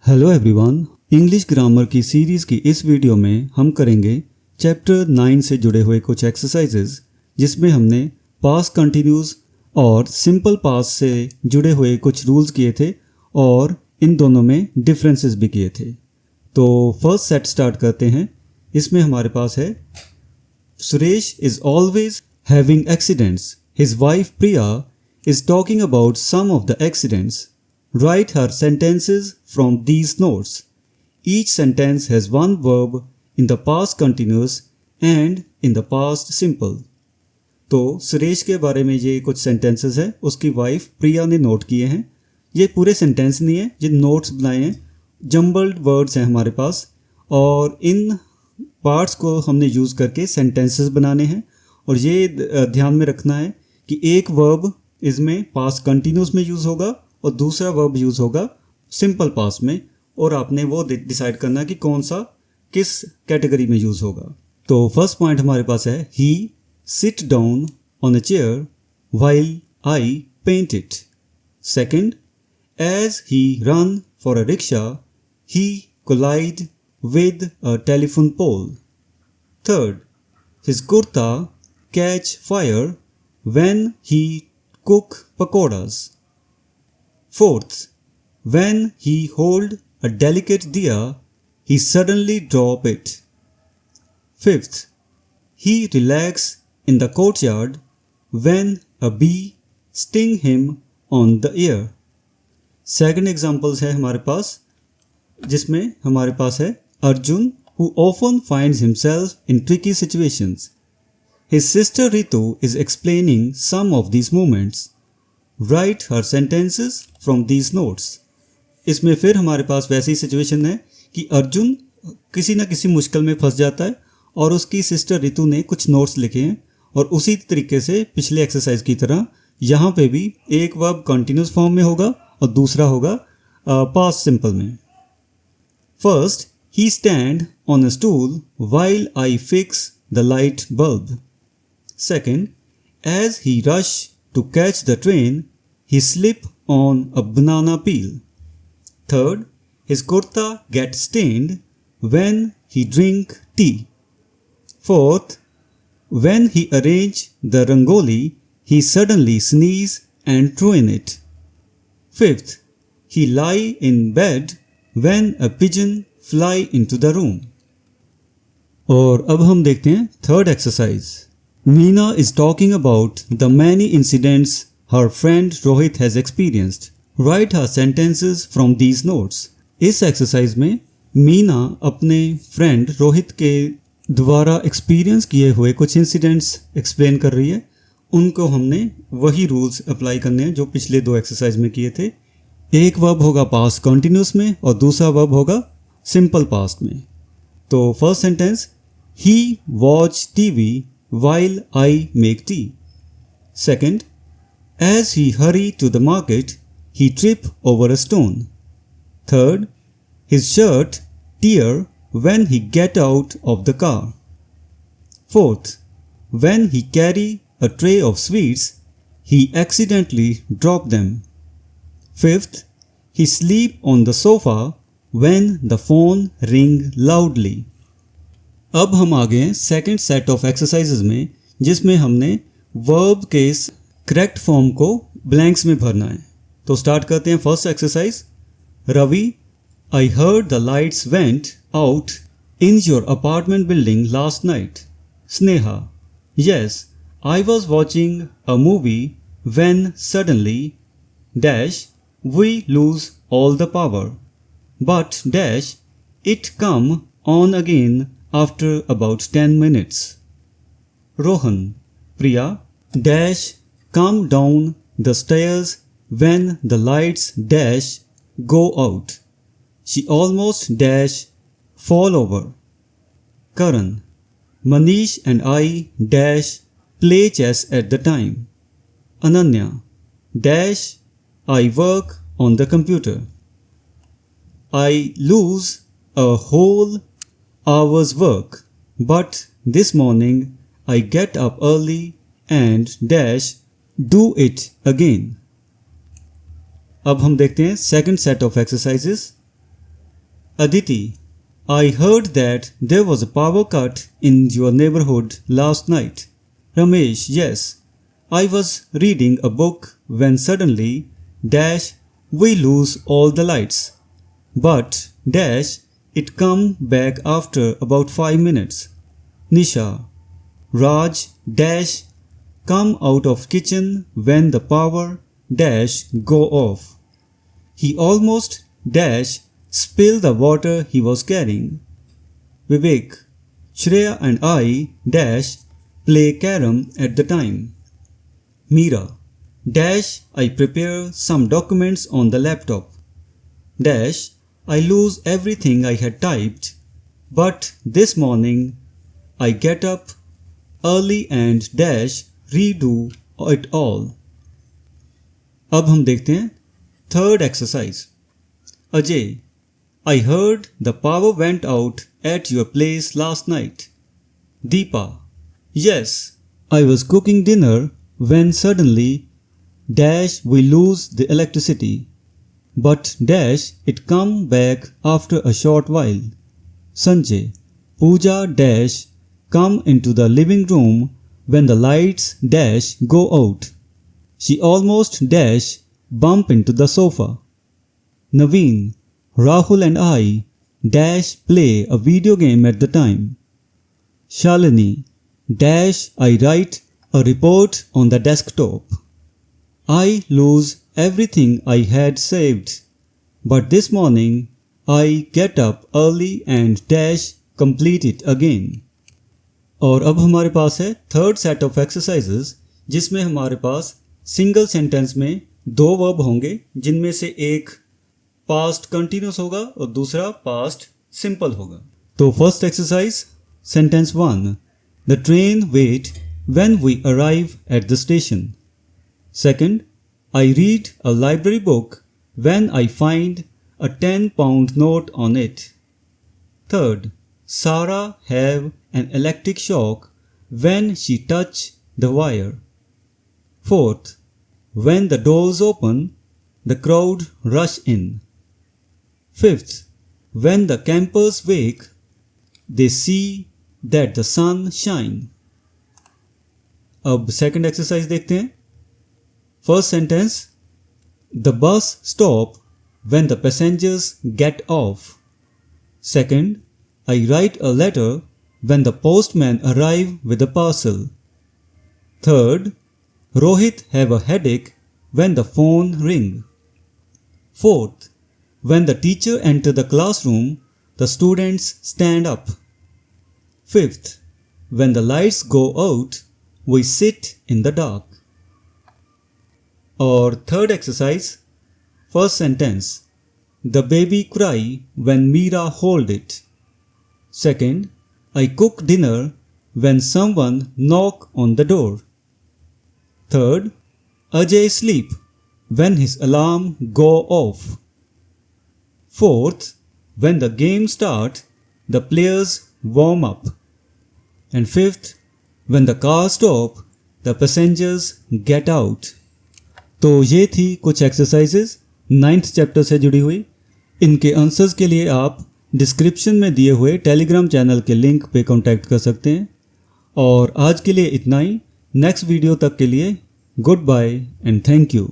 Hello everyone, English grammar की series की इस वीडियो में हम करेंगे चैप्टर 9 से जुड़े हुए कुछ एक्सरसाइजेज, जिसमें हमने पास्ट कंटिन्यूस और सिंपल पास्ट से जुड़े हुए कुछ रूल्स किए थे और इन दोनों में डिफरेंसेस भी किए थे। तो फर्स्ट सेट स्टार्ट करते हैं। इसमें हमारे पास है Suresh is always having accidents, his wife Priya is talking about some of the accidents. Write her sentences from these notes. Each sentence has one verb in the past continuous and in the past simple. तो सुरेश के बारे में ये कुछ sentences है, उसकी wife प्रिया ने note किए हैं। ये पूरे सेंटेंस नहीं है, ये नोट्स बनाए हैं, जम्बल्ड वर्ड्स हैं हमारे पास, और इन पार्ट्स को हमने यूज़ करके सेंटेंसेस बनाने हैं। और ये ध्यान में रखना है कि एक वर्ब इसमें पास्ट कंटिन्यूस में यूज़ होगा और दूसरा वर्ब यूज़ होगा सिंपल पास्ट में, और आपने वो डिसाइड करना कि कौन सा किस कैटेगरी में यूज़ होगा। तो फर्स्ट पॉइंट हमारे पास है he sit down on a chair while I paint it. Second, as he run for a rickshaw he collide with a telephone pole. Third, his kurta catch fire when he cook pakoras. Fourth, when he hold a delicate diya, he suddenly drop it. Fifth, he relax in the courtyard when a bee sting him on the ear. Second examples है हमारे पास, जिसमें हमारे पास है Arjun who often finds himself in tricky situations. His sister Ritu is explaining some of these moments. Write her sentences from these notes. इसमें फिर हमारे पास वैसी सिचुएशन है कि अर्जुन किसी न किसी मुश्किल में फंस जाता है और उसकी सिस्टर रितु ने कुछ नोट्स लिखे हैं, और उसी तरीके से पिछले एक्सरसाइज की तरह यहाँ पे भी एक वर्ब कंटिन्यूस फॉर्म में होगा और दूसरा होगा पास्ट सिंपल में. First, he stand on a stool while I fix the light bulb. Second, as he rush to catch the train, he slip on a banana peel. Third, his kurta gets stained when he drink tea. Fourth, when he arrange the rangoli, he suddenly sneeze and ruin it. Fifth, he lie in bed when a pigeon fly into the room. और अब हम देखते हैं third exercise. Meena is talking about the many incidents her friend Rohit has experienced. Write her sentences from these notes. इस exercise में मीना अपने friend Rohit के द्वारा एक्सपीरियंस किए हुए कुछ इंसिडेंट्स एक्सप्लेन कर रही है. उनको हमने वही रूल्स अप्लाई करने हैं जो पिछले दो एक्सरसाइज में किए थे. एक वर्ब होगा पास्ट कंटिन्यूस में और दूसरा वर्ब होगा सिंपल पास्ट में. तो first sentence, he watch TV while I make tea. Second, as he hurry to the market, he trip over a stone. Third, his shirt tear when he get out of the car. Fourth, when he carry a tray of sweets, he accidentally drop them. Fifth, he sleep on the sofa when the phone ring loudly. अब हम आ गए हैं second set of exercises में, जिसमें हमने verb के correct form को blanks में भरना है. तो स्टार्ट करते हैं first exercise. Ravi, I heard the lights went out in your apartment building last night. Sneha, yes, I was watching a movie when suddenly dash we lose all the power but dash it come on again after about 10 minutes. Rohan, Priya, dash come down the stairs when the lights dash go out. She almost dash fall over. Karan, Manish and I dash play chess at the time. Ananya, dash I work on the computer. I lose a whole hours work, but this morning I get up early and dash do it again. अब हम देखते हैं second set of exercises. Aditi, I heard that there was a power cut in your neighborhood last night. Ramesh, yes. I was reading a book when suddenly, dash, we lose all the lights. But, dash, it come back after about 5 minutes. Nisha, Raj, dash, come out of kitchen when the power, dash, go off. He almost, dash, spilled the water he was carrying. Vivek, Shreya and I, dash, play carom at the time. Meera, dash, I prepare some documents on the laptop. Dash, I lose everything I had typed, but this morning I get up early and dash redo it all. अब हम देखते हैं third exercise. Ajay, I heard the power went out at your place last night. Deepa, yes, I was cooking dinner when suddenly, dash, we lose the electricity. But, dash, it come back after a short while. Sanjay, Pooja, dash, come into the living room when the lights, dash, go out. She almost, dash, bump into the sofa. Naveen, Rahul and I, dash, play a video game at the time. Shalini, dash, I write a report on the desktop. I lose everything I had saved, but this morning I get up early and dash, complete it again. और अब हमारे पास है third set of exercises जिसमें हमारे पास single sentence में दो verb होंगे जिनमें से एक पास्ट कंटिन्यूस होगा और दूसरा पास्ट सिंपल होगा. तो first exercise, sentence 1, the train wait when we arrive at the station. Second, I read a library book when I find a 10 pound note on it. Third, Sarah have an electric shock when she touch the wire. Fourth, when the doors open, the crowd rush in. Fifth, when the campers wake, they see that the sun shine. अब second exercise देखते हैं. First sentence, the bus stop when the passengers get off. Second, I write a letter when the postman arrive with a parcel. Third, Rohit have a headache when the phone ring. Fourth, when the teacher enter the classroom, the students stand up. Fifth, when the lights go out, we sit in the dark. Or third exercise, first sentence, the baby cry when Meera hold it. Second, I cook dinner when someone knock on the door. Third, Ajay sleep when his alarm go off. Fourth, when the game start, the players warm up. And fifth, when the car stop, the passengers get out. तो ये थी कुछ exercises 9th chapter से जुड़ी हुई. इनके answers के लिए आप डिस्क्रिप्शन में दिए हुए टेलीग्राम चैनल के लिंक पे कांटेक्ट कर सकते हैं. और आज के लिए इतना ही. नेक्स्ट वीडियो तक के लिए goodbye and thank you.